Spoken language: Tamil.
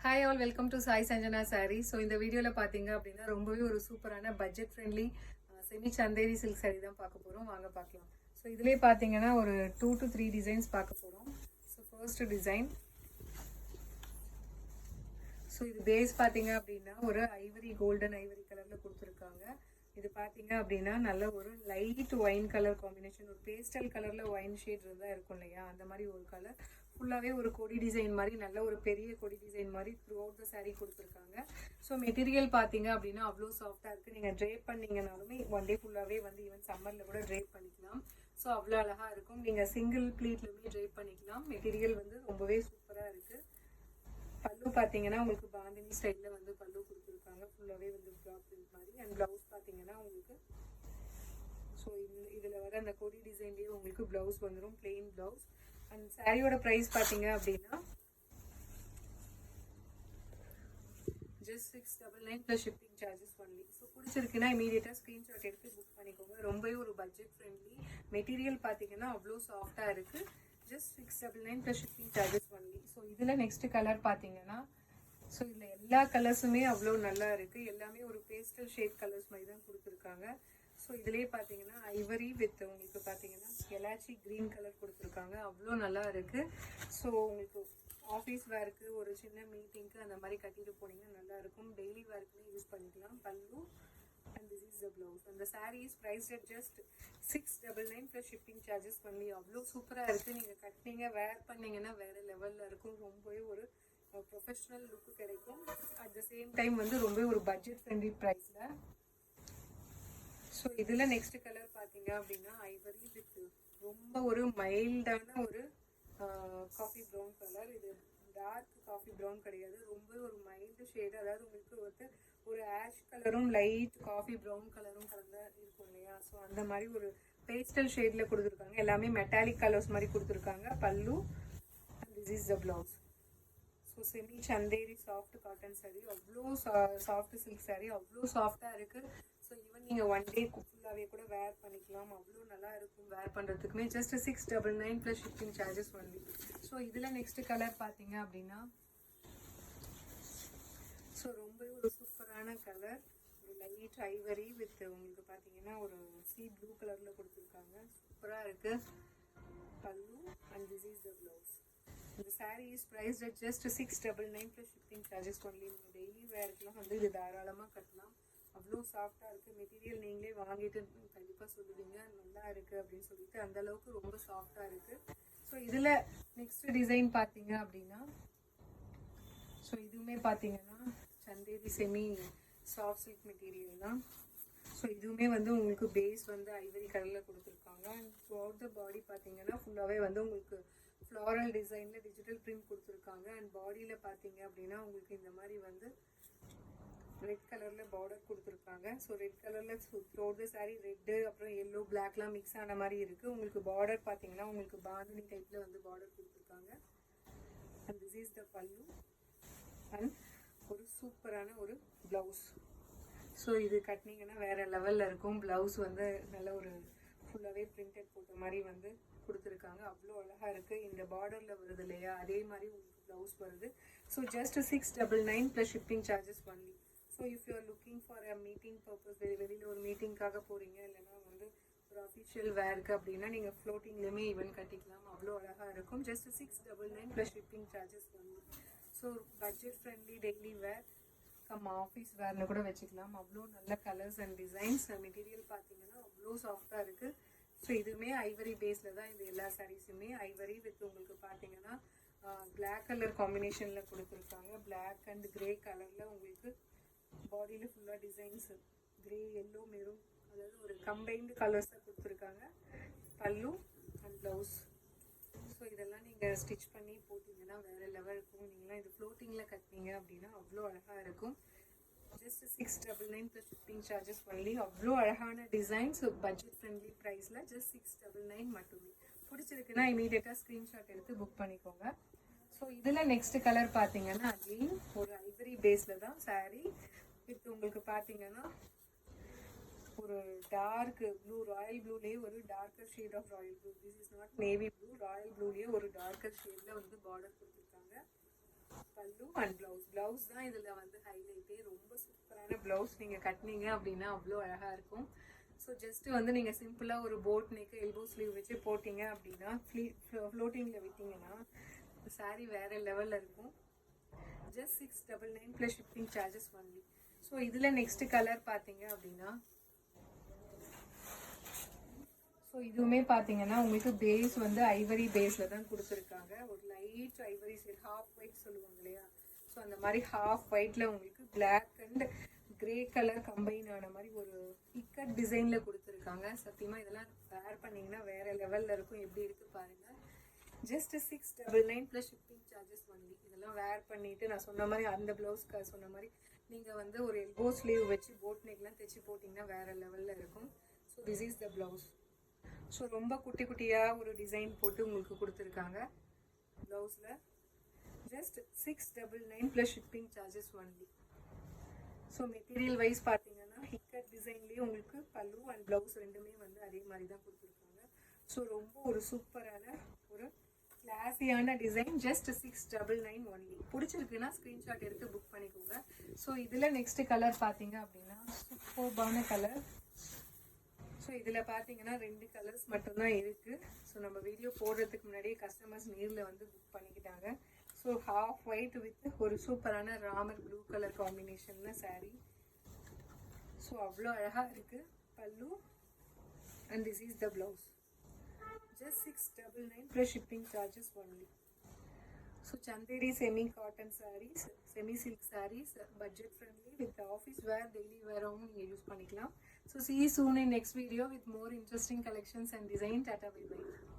Hi all, welcome to Sai Sanjana sorry. So இந்த வீடியோவில் பார்த்தீங்க அப்படின்னா ரொம்பவே ஒரு சூப்பரான budget friendly semi Chanderi silk sorry தான் பார்க்க போகிறோம். வாங்க பார்க்கலாம். ஸோ இதிலே பார்த்தீங்கன்னா ஒரு 2 to 3 டிசைன்ஸ் பார்க்க போகிறோம். So first design. ஸோ இது பேஸ் பார்த்தீங்க அப்படின்னா ஒரு கோல்டன் ஐவரி கலரில் கொடுத்துருக்காங்க. இது பார்த்தீங்க அப்படின்னா நல்ல ஒரு லைட் ஒயின் கலர் காம்பினேஷன், ஒரு பேஸ்டல் கலரில் ஒயின் ஷேட் இருந்தால் இருக்கும் இல்லையா, அந்த மாதிரி ஒரு கலர். ஃபுல்லாகவே ஒரு கொடி டிசைன் மாதிரி, நல்ல ஒரு பெரிய கொடி டிசைன் மாதிரி த்ரூ அவுட் த சாரீ கொடுத்துருக்காங்க. ஸோ மெட்டீரியல் பார்த்தீங்க அப்படின்னா அவ்வளோ சாஃப்டாக இருக்குது. நீங்கள் ட்ரேப் பண்ணிங்கனாலுமே ஒன் டே ஃபுல்லாகவே வந்து ஈவன் சம்மரில் கூட ட்ரேப் பண்ணிக்கலாம். ஸோ அவ்வளோ அழகாக இருக்கும். நீங்கள் சிங்கிள் ப்ளீட்லையுமே ட்ரேப் பண்ணிக்கலாம். மெட்டீரியல் வந்து ரொம்பவே சூப்பராக இருக்குது. பல்லு பார்த்தீங்கன்னா உங்களுக்கு பாந்தினி ஸ்டைலில் வந்து பல்லு கொடுத்துருக்காங்க. ஃபுல்லாகவே வந்து ப்ளாக் பிரிண்ட் மாதிரி. அண்ட் ப்ளவுஸ் பார்த்தீங்கன்னா உங்களுக்கு ஸோ இதில் வர அந்த கொடி டிசைன்லேயே உங்களுக்கு ப்ளவுஸ் வந்துடும், பிளெயின் ப்ளவுஸ். அண்ட் சாரியோட ப்ரைஸ் பார்த்தீங்க அப்படின்னா just 699 plus shipping charges only. So பிடிச்சிருக்குன்னா இமீடியட்டாக ஸ்க்ரீன்ஷாட் எடுத்து புக் பண்ணிக்கோங்க. ரொம்பவே ஒரு பட்ஜெட் ஃப்ரெண்ட்லி. மெட்டீரியல் பார்த்தீங்கன்னா அவ்வளோ சாஃப்டாக இருக்குது. Just 699 plus shipping charges only. So இதில் நெக்ஸ்ட் கலர் பார்த்தீங்கன்னா ஸோ இதில் எல்லா கலர்ஸுமே அவ்வளோ நல்லா இருக்குது. எல்லாமே ஒரு பேஸ்டல் ஷேட் கலர்ஸ் மாதிரி தான் கொடுத்துருக்காங்க. ஸோ இதுலேயே பார்த்தீங்கன்னா ஐவரி வித் உங்களுக்கு பார்த்தீங்கன்னா எலாச்சி க்ரீன் கலர் கொடுத்துருக்காங்க. அவ்வளோ நல்லா இருக்குது. ஸோ உங்களுக்கு ஆஃபீஸ் வேர்க்கு, ஒரு சின்ன மீட்டிங்க்கு அந்த மாதிரி கட்டிட்டு போனீங்கன்னா நல்லாயிருக்கும். டெய்லி வேர்க்குமே யூஸ் பண்ணிக்கலாம். Pallu and this is the blouse. அந்த sari is price at just 699 plus shipping charges பண்ணி. அவ்வளோ சூப்பராக இருக்குது. நீங்கள் கட்டினீங்க வேர் பண்ணிங்கன்னா வேறு லெவலில் இருக்கும். ரொம்பவே ஒரு ப்ரொஃபஷ்னல் லுக்கு கிடைக்கும். அட் த சேம் டைம் வந்து ரொம்ப ஒரு பட்ஜெட் ஃப்ரெண்ட்லி ப்ரைஸில். ஸோ இதில் நெக்ஸ்ட் கலர் பார்த்தீங்க அப்படின்னா ஐவரி வித் ரொம்ப ஒரு மைல்டான ஒரு காஃபி ப்ரௌன் கலர். இது டார்க் காஃபி ப்ரௌன் கிடையாது, ரொம்ப ஒரு மைல்டு ஷேடு. அதாவது உங்களுக்கு வந்து ஒரு ஆஷ் கலரும் லைட் காஃபி ப்ரௌன் கலரும் கலந்து இருக்கும் இல்லையா, ஸோ அந்த மாதிரி ஒரு பேஸ்டல் ஷேடில் கொடுத்துருக்காங்க. எல்லாமே மெட்டாலிக் கலர்ஸ் மாதிரி கொடுத்துருக்காங்க. Pallu and this is the blouse. So semi Chanderi soft cotton sari, அவ்வளோ சாஃப்ட் சில்க் சாரீ, அவ்வளோ சாஃப்டாக இருக்குது. ஸோ ஈவன் நீங்கள் ஒன் டே ஃபுல்லாகவே கூட வேர் பண்ணிக்கலாம். அவ்வளோ நல்லா இருக்கும் வேர் பண்ணுறதுக்குமே. Just 699 plus shipping charges only. So இதில் நெக்ஸ்ட் கலர் பார்த்தீங்க அப்படின்னா ஸோ ரொம்ப ஒரு சூப்பரான கலர், ஒரு லைட் ஐவரி வித் உங்களுக்கு பார்த்தீங்கன்னா ஒரு சீ ப்ளூ கலரில் கொடுத்துருக்காங்க. சூப்பராக இருக்குது. Pallu and this is the blouse. இந்த sari is price at just 699 plus shipping charges only. நீங்கள் டெய்லி வேர்க்கெலாம் வந்து இது தாராளமாக கட்டலாம். அவ்வளோ சாஃப்டாக இருக்குது. மெட்டீரியல் நீங்களே வாங்கிட்டு கண்டிப்பாக சொல்லுவீங்க நல்லா இருக்குது அப்படின்னு சொல்லிட்டு. அந்தளவுக்கு ரொம்ப சாஃப்டாக இருக்குது. ஸோ இதில் நெக்ஸ்ட் டிசைன் பார்த்தீங்க அப்படின்னா ஸோ இதுவுமே பார்த்தீங்கன்னா Chanderi semi soft silk material தான். ஸோ இதுவுமே வந்து உங்களுக்கு பேஸ் வந்து ஐவரி கலரில் கொடுத்துருக்காங்க. அண்ட் த்ரூ அவுட் த பாடி பார்த்தீங்கன்னா ஃபுல்லாகவே வந்து உங்களுக்கு ஃப்ளாரல் டிசைனில் டிஜிட்டல் பிரிண்ட் கொடுத்துருக்காங்க. அண்ட் பாடியில் பார்த்தீங்க அப்படின்னா உங்களுக்கு இந்த மாதிரி வந்து ரெட் கலரில் பார்டர் கொடுத்துருக்காங்க. ஸோ ரெட் கலரில் த்ரூ த சாரீ ரெட்டு அப்புறம் எல்லோ பிளாக்லாம் மிக்ஸ் ஆன மாதிரி இருக்குது. உங்களுக்கு பார்டர் பார்த்தீங்கன்னா உங்களுக்கு பாந்தினி டைப்பில் வந்து பார்டர் கொடுத்துருக்காங்க. அண்ட் திஸ் இஸ் த பல்லு அண்ட் ஒரு சூப்பரான ஒரு ப்ளவுஸ். ஸோ இது கட்டினீங்கன்னா வேறு லெவலில் இருக்கும். ப்ளவுஸ் வந்து நல்ல ஒரு ஃபுல்லாகவே பிரிண்டட் போட்ட மாதிரி வந்து கொடுத்துருக்காங்க. அவ்வளோ அழகாக இருக்குது. இந்த பார்டரில் வருது இல்லையா, அதே மாதிரி உங்களுக்கு ப்ளவுஸ் வருது. So just 699 plus shipping charges only. So if you are looking for a meeting purpose, வெளியில் ஒரு மீட்டிங்காக போகிறீங்க, இல்லைன்னா வந்து ஒரு அஃபிஷியல் வேர்க்கு அப்படின்னா நீங்கள் ஃப்ளோட்டிங்லேயுமே ஈவன் கட்டிக்கலாம். அவ்வளோ அழகாக இருக்கும். Just 699 plus shipping charges only. So budget friendly daily wear cum office வேர்னு கூட வச்சுக்கலாம். அவ்வளோ நல்ல கலர்ஸ் அண்ட் டிசைன்ஸ். மெட்டீரியல் பார்த்தீங்கன்னா அவ்வளோ சாஃப்டாக இருக்குது. ஸோ இதுவுமே ஐவரி பேஸில் தான் இந்த எல்லா சாரீஸுமே. ஐவரி வித் உங்களுக்கு பார்த்தீங்கன்னா பிளாக் கலர் காம்பினேஷனில் கொடுத்துருக்காங்க. பிளாக் அண்ட் கிரே கலரில் உங்களுக்கு பாடியில் ஃபுல்லாக டிசைன்ஸ் கிரே எல்லோ மெரூன், அதாவது ஒரு கம்பைன்டு கலர்ஸாக கொடுத்துருக்காங்க. Pallu and blouse. ஸோ இதெல்லாம் நீங்கள் ஸ்டிச் பண்ணி போட்டிங்கன்னா வேறு லெவல் இருக்கும். நீங்களாம் இது ஃப்ளோட்டிங்கில் கட்டினீங்க அப்படின்னா அவ்வளோ அழகாக இருக்கும். Just 699 plus shipping charges only. அவ்வளோ அழகான டிசைன்ஸ் பட்ஜெட் ஃப்ரெண்ட்லி ப்ரைஸில் ஜஸ்ட் 699 மட்டுமே. பிடிச்சிருக்குன்னா இமீடியட்டாக ஸ்க்ரீன்ஷாட் எடுத்து புக் பண்ணிக்கோங்க. ஸோ இதில் நெக்ஸ்ட் கலர் பார்த்தீங்கன்னா அகெயின் ஒரு ஐவரி பேஸில் தான் சாரீ வித் உங்களுக்கு பார்த்தீங்கன்னா ஒரு டார்க் ப்ளூ, ராயல் ப்ளூலேயே ஒரு darker shade of royal blue. This is not navy blue, royal ப்ளூலேயே ஒரு டார்க்கர் ஷேடில் வந்து பார்டர் கொடுத்துருக்காங்க. Pallu and blouse. ப்ளவுஸ் தான் இதில் வந்து ஹைலைட்டே. ரொம்ப சூப்பரான ப்ளவுஸ். நீங்கள் கட்டினீங்க அப்படின்னா அவ்வளோ அழகாக இருக்கும். ஸோ ஜஸ்ட்டு வந்து நீங்கள் சிம்பிளாக ஒரு போட் நெக்கு எல்போ ஸ்லீவ் வச்சு போட்டிங்க அப்படின்னா ஃப்ளோட்டிங்கில் விட்டிங்கன்னா சாரீ வேறு லெவலில் இருக்கும். Just 699 plus shipping charges only. So இதில் நெக்ஸ்ட் கலர் பார்த்தீங்க அப்படின்னா, ஸோ இதுவுமே பார்த்தீங்கன்னா உங்களுக்கு பேஸ் வந்து ஐவரி பேஸில் தான் கொடுத்துருக்காங்க. ஒரு light ivory side half white சொல்லுவாங்க இல்லையா, ஸோ அந்த மாதிரி ஹாஃப் ஒயிட்டில் உங்களுக்கு black and grey colour combine ஆன மாதிரி ஒரு இக்கட் டிசைனில் கொடுத்துருக்காங்க. சத்தியமாக இதெல்லாம் வேர் பண்ணிங்கன்னா வேறு லெவலில் இருக்கும். எப்படி இருக்குது பாருங்கள். Just 699 plus shipping charges only. இதெல்லாம் வேர் பண்ணிவிட்டு நான் சொன்ன மாதிரி அந்த ப்ளவுஸ்க்கு சொன்ன மாதிரி நீங்கள் வந்து ஒரு எல்போ ஸ்லீவ் வச்சு போட் நெக்லாம் தைச்சி போட்டிங்கன்னா வேறு லெவலில் இருக்கும். So this is the blouse. So ரொம்ப குட்டி குட்டியாக ஒரு டிசைன் போட்டு உங்களுக்கு கொடுத்துருக்காங்க ப்ளவுஸில். Just 699 plus shipping charges only. So material wise பார்த்தீங்கன்னா ஹிக்கட் டிசைன்லேயே உங்களுக்கு பல்லு அண்ட் ப்ளவுஸ் ரெண்டுமே வந்து அதே மாதிரி தான் கொடுத்துருக்காங்க. ஸோ ரொம்ப ஒரு சூப்பரான ஒரு கிளாஸியான டிசைன். Just 699 only. பிடிச்சிருக்குன்னா ஸ்க்ரீன்ஷாட் எடுத்து புக் பண்ணிக்கோங்க. ஸோ இதில் நெக்ஸ்ட் கலர் பார்த்தீங்க அப்படின்னா சூப்பர்பான கலர். ஸோ இதில் பார்த்தீங்கன்னா 2 கலர்ஸ் மட்டும்தான் இருக்குது. ஸோ நம்ம வீடியோ போடுறதுக்கு முன்னாடியே கஸ்டமர்ஸ் நேரில் வந்து புக் பண்ணிக்கிட்டாங்க. ஸோ ஹாஃப் ஒயிட் வித் ஒரு சூப்பரான ராமர் ப்ளூ கலர் காம்பினேஷனில் சாரீ. ஸோ அவ்வளோ அழகாக இருக்குது pallu and this is the blouse. Just 699 plus shipping charges only. So Chanderi semi cotton saris, semi silk saris, budget friendly with office wear daily வேராகவும் நீங்கள் யூஸ் பண்ணிக்கலாம். So see you soon in next video with more interesting collections and design. Tata, bye bye.